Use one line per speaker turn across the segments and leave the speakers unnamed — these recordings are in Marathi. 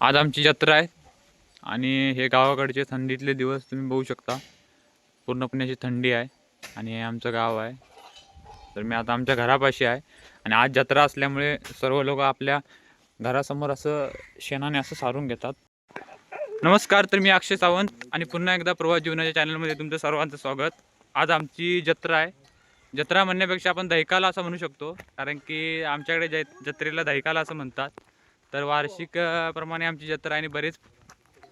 आज आमची जत्रा आहे आणि हे गावाकडचे थंडीतले दिवस तुम्ही बघू शकता. पूर्णपणे अशी थंडी आहे आणि हे आमचं गाव आहे. तर मी आता आमच्या घरापाशी आहे आणि आज जत्रा असल्यामुळे सर्व लोक आपल्या घरासमोर असं शेणाने असं सारून घेतात. नमस्कार, तर मी अक्षय सावंत आणि पुन्हा एकदा प्रवास जीवनाच्या चॅनलमध्ये तुमचं सर्वांचं स्वागत. आज आमची जत्रा आहे. जत्रा म्हणण्यापेक्षा आपण दहिकाला असं म्हणू शकतो, कारण की आमच्याकडे जत्रेला दहिकाला असं म्हणतात. तर वार्षिक प्रमाणे आमची जत्रा आणि बरेच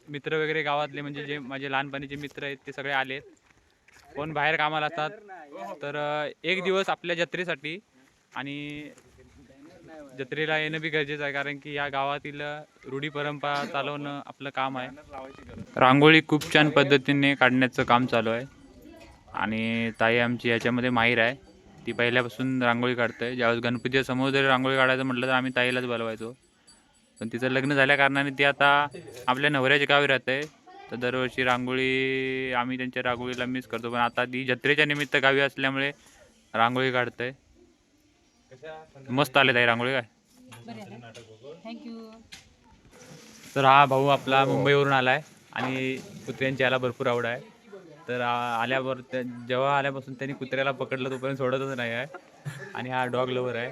मित्र वगैरे गावातले, म्हणजे जे माझे लहानपणीचे मित्र आहेत ते सगळे आलेत. कोण बाहेर कामाला असतात. तर एक दिवस आपल्या जत्रेसाठी आणि जत्रेला येणं बी गरजेचं आहे, कारण की या गावातील रूढी परंपरा चालवणं आपलं काम आहे. रांगोळी खूप छान पद्धतीने काढण्याचं काम चालू आहे आणि ताई आमची याच्यामध्ये माहीर आहे. ती पहिल्यापासून रांगोळी काढते. ज्यावेळेस गणपती समोर जरी रांगोळी काढायचं म्हटलं तर आम्ही ताईलाच बोलवायचो. पण तिचं लग्न झाल्या कारणाने ती आता आपल्या नवऱ्याच्या गावी राहते. तर दरवर्षी रांगोळी आम्ही त्यांच्या रांगोळीला मिस करतो, पण आता ती जत्रेच्या निमित्त गावी असल्यामुळे रांगोळी काढते. मस्त आले ताई रांगोळी. काय
थँक्यू.
तर हा भाऊ आपला मुंबईवरून आला आहे आणि कुत्र्यांची याला भरपूर आवड आहे. तर आल्यावर जेव्हा आल्यापासून त्यांनी कुत्र्याला पकडलं तोपर्यंत सोडतच नाही आहे. आणि हा डॉग लवर आहे.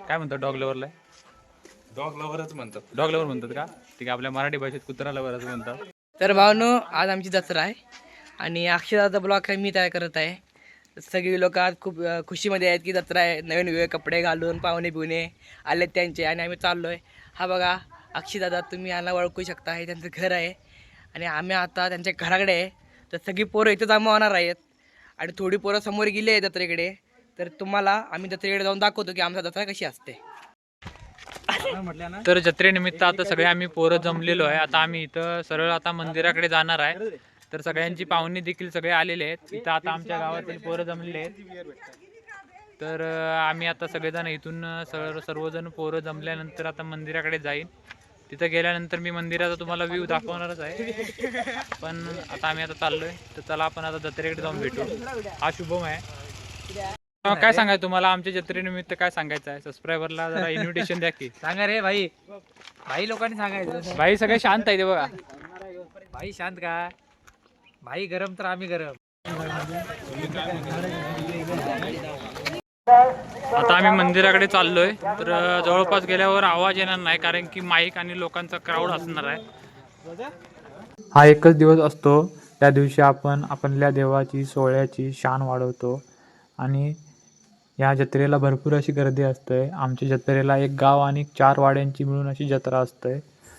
काय म्हणतात डॉग लवरला?
डॉग लव्हरच म्हणतात.
डॉग लवर म्हणतात का? ठीक आहे, आपल्या मराठी भाषेत कुत्रा लवर असं म्हणतात.
तर भावनो, आज आमची जत्रा आहे आणि अक्षयदाचा ब्लॉग मी तयार करत आहे. सगळी लोक आज खूप खुशीमध्ये आहेत की जत्रा आहे. नवीन वेगळे कपडे घालून पाहुणे बिवणे आलेत त्यांचे आणि आम्ही चाललो आहे. हा बघा अक्षयदादा, तुम्ही यांना ओळखू शकता. हे त्यांचं घर आहे आणि आम्ही आता त्यांच्या घराकडे आहे. तर सगळी पोरं इथं जमा होणार आहेत आणि थोडी पोरं समोर गेली आहे जत्रेकडे. तर तुम्हाला आम्ही जत्रेकडे जाऊन दाखवतो की आमचा जत्रा कशी असते.
तर जत्रेनिमित्त आता सगळे आम्ही पोरं जमलेलो आहे. आता आम्ही इथं सरळ आता मंदिराकडे जाणार आहे. तर सगळ्यांची पाहुणे देखील सगळे आलेले आहेत. इथं आता आमच्या गावातील पोरं जमलेले आहेत. तर आम्ही आता सगळेजण इथून सर्वजण पोरं जमल्यानंतर आता मंदिराकडे जाईन. तिथं गेल्यानंतर मी मंदिराचा तुम्हाला व्ह्यू दाखवणारच आहे. पण आता आम्ही आता चाललोय, तर चला आपण आता जत्रेकडे जाऊन भेटू. हा शुभम आहे. काय सांगायचं तुम्हाला आमच्या जत्रेनिमित्त, काय सांगायचं आहे? सबस्क्रायबरला जरा इन्व्हिटेशन द्या की.
सांगा रे भाई. भाई लोकांनी सांगायचं.
भाई सगळे शांत आहे ते बघा.
भाई शांत का? भाई गरम तर आम्ही गरम.
आता आम्ही मंदिराकडे चाललोय. तर जवळपास गेल्यावर आवाज येणार नाही, कारण की माईक आणि लोकांचा क्राऊड असणार आहे. हा एकच दिवस असतो, त्या दिवशी आपण आपल्या देवाची सोहळ्याची शान वाढवतो आणि या जत्रेला भरपूर अशी गर्दी असते. आमच्या जत्रेला एक गाव आणि 4 वाड्यांची मिळून अशी जत्रा असते.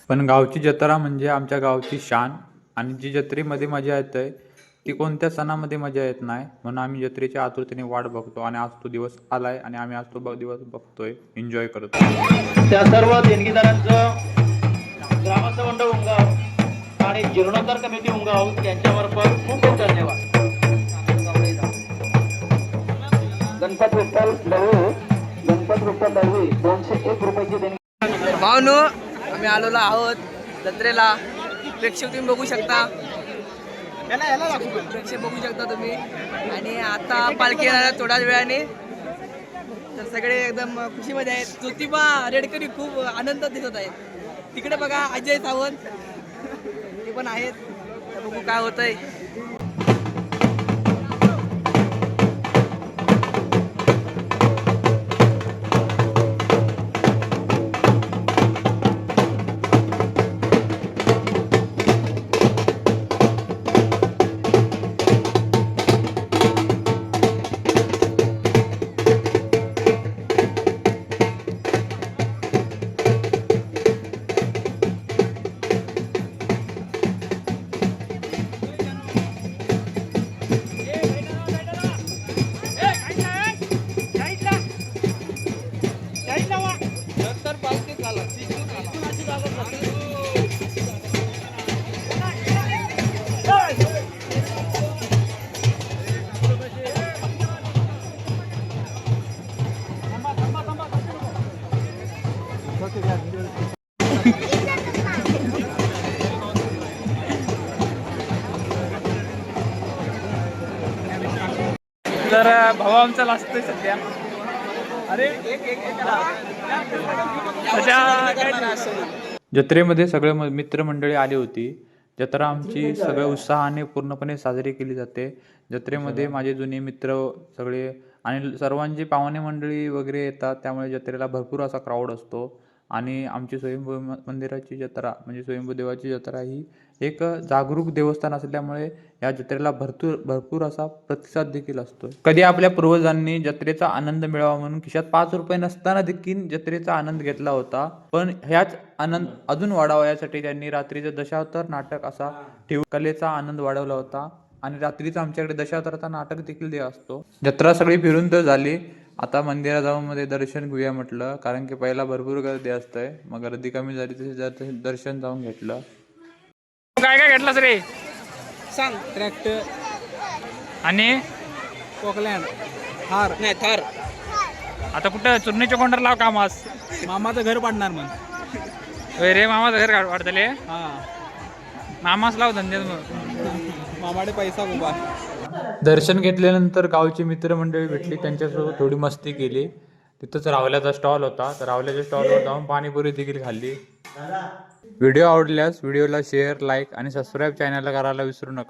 पण गावची जत्रा म्हणजे आमच्या गावची शान, आणि जी जत्रेमध्ये मजा येते ती कोणत्या सणामध्ये मजा येत नाही. म्हणून आम्ही जत्रेच्या आतुरतेने वाट बघतो आणि आज तो दिवस आलाय आणि आम्ही आज तो दिवस बघतोय, एन्जॉय करतो.
त्या सर्व देणगीदारांचं ग्रामस्थ मंडळ उंगाव आणि जीर्णोद्धार कमिटी उंगाव यांच्यामार्फत खूप खूप धन्यवाद. गणपत विठ्ठल दळवी 201 रुपयाची देणगी.
भावनो, आम्ही आलेलो आहोत जत्रेला. प्रेक्षक तुम्ही बघू शकता. प्रेक्षक बघू शकता तुम्ही. आणि आता पालखी येणार आहे थोड्याच वेळाने. तर सगळे एकदम खुशीमध्ये आहेत. ज्योतिबा रेडकरी खूप आनंदात दिसत आहेत. तिकडे बघा अजय सावंत ते पण आहेत. तर बघू काय होतंय.
तर भाऊ आमचा लाजतोय सध्या. अरे जत्रेमध्ये सगळे मित्रमंडळी आली होती. जत्रा आमची सगळ्या उत्साहाने पूर्णपणे साजरी केली जाते. जत्रेमध्ये माझे जुने मित्र सगळे आणि सर्वांची पाहुणे मंडळी वगैरे येतात, त्यामुळे जत्रेला भरपूर असा क्राऊड असतो. आणि आमची स्वयंभू मंदिराची जत्रा म्हणजे स्वयंभू देवाची जत्रा ही एक जागरूक देवस्थान असल्यामुळे या जत्रेला भरपूर भरपूर असा प्रतिसाद देखील असतो. कधी आपल्या पूर्वजांनी जत्रेचा आनंद मिळावा म्हणून खिशात 5 रुपये नसताना देखील जत्रेचा आनंद घेतला होता. पण ह्याच आनंद अजून वाढावा यासाठी त्यांनी रात्रीचं दशावतार नाटक असा ठेवून कलेचा आनंद वाढवला होता. आणि रात्रीचं आमच्याकडे दशावताराचा नाटक देखील ते असतो. जत्रा सगळी फिरून तर झाली. आता मंदिरात जाऊन मध्ये दर्शन घेऊया म्हटलं, कारण की पहिला भरपूर गर्दी असते. मग गर्दी कमी झाली तसे दर्शन जाऊन घेतलं. काय काय घेतलंस रे?
सांग. ट्रॅक्टर
आणि
पोकलँड हार नाही थार.
आता कुठं चुरणीच्या कोंडार कामास?
मामाचं घर पाडणार मग.
रे मामाचं घर वाढतले.
हा
मामाच लाव धंद्यात मग.
मामाडे पैसा उभा.
दर्शन घेतल्यानंतर गावची मित्रमंडळी भेटली, त्यांच्यासोबत थोडी मस्ती केली. तिथंच रावल्याचा स्टॉल होता, तर रावल्याच्या स्टॉलवर जाऊन पाणीपुरी देखील खाल्ली. व्हिडिओ आवडल्यास व्हिडिओला शेअर, लाईक आणि सबस्क्राईब चॅनलला करायला विसरू नका.